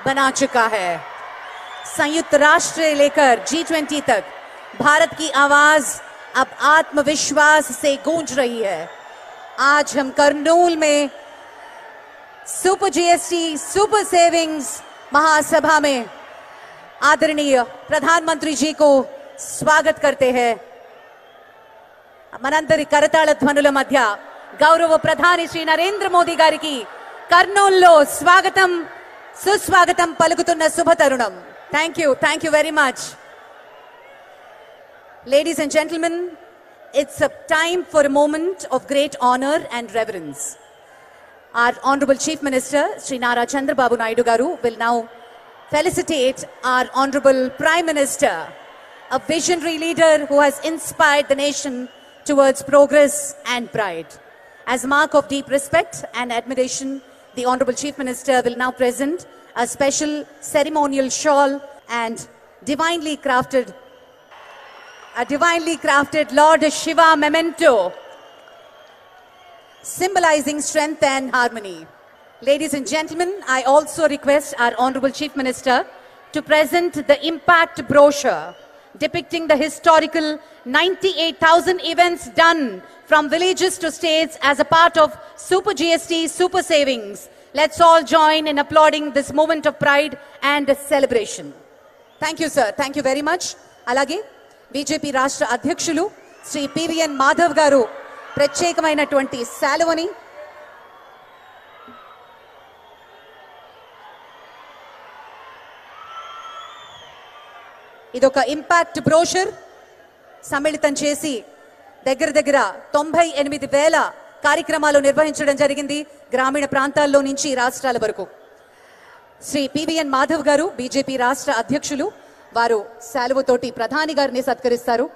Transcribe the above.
बना चुका है। संयुक्त राष्ट्र लेकर G20 तक भारत की आवाज अब आत्मविश्वास से गूंज रही है। आज हम करनूल में सुपर जीएसटी सुपर सेविंग्स महासभा में आदरणीय प्रधानमंत्री जी को स्वागत करते हैं। मనందరి करताళ ధ్వనుల మధ్య గౌరవ ప్రధాని శ్రీ నరేంద్ర మోదీ గారికి కర్నూలులో స్వాగతం సుస్వాగతం పలుకుతున్న శుభ తరుణం. Thank you very much. Ladies and gentlemen, it's a time for a moment of great honor and reverence. Our Honorable Chief Minister, Sri Nara Chandrababu Naidu Garu, will now felicitate our Honorable Prime Minister, a visionary leader who has inspired the nation towards progress and pride. As a mark of deep respect and admiration, the Honorable Chief Minister will now present a special ceremonial shawl and divinely crafted Lord Shiva memento, symbolizing strength and harmony. Ladies and gentlemen, I also request our Honorable Chief Minister to present the impact brochure depicting the historical 98,000 events done from villages to states as a part of Super GST Super Savings. Let's all join in applauding this moment of pride and celebration. Thank you, sir. Thank you very much. Alage, BJP Rashtra Adhyakshulu, Sri PVN Madhav Garu, ప్రత్యేకమైనటువంటి శాలువని ఇదొక impact brochure సమ్మిళితం చేసి దగ్గర 98,000 కార్యక్రమాలు నిర్వహించడం జరిగింది గ్రామీణ ప్రాంతాల్లో నుంచి రాష్ట్రాల వరకు. శ్రీ పివిఎన్ మాధవ్ గారు బీజేపీ రాష్ట్ర అధ్యక్షులు వారు శాలువతోటి ప్రధాని గారిని సత్కరిస్తారు.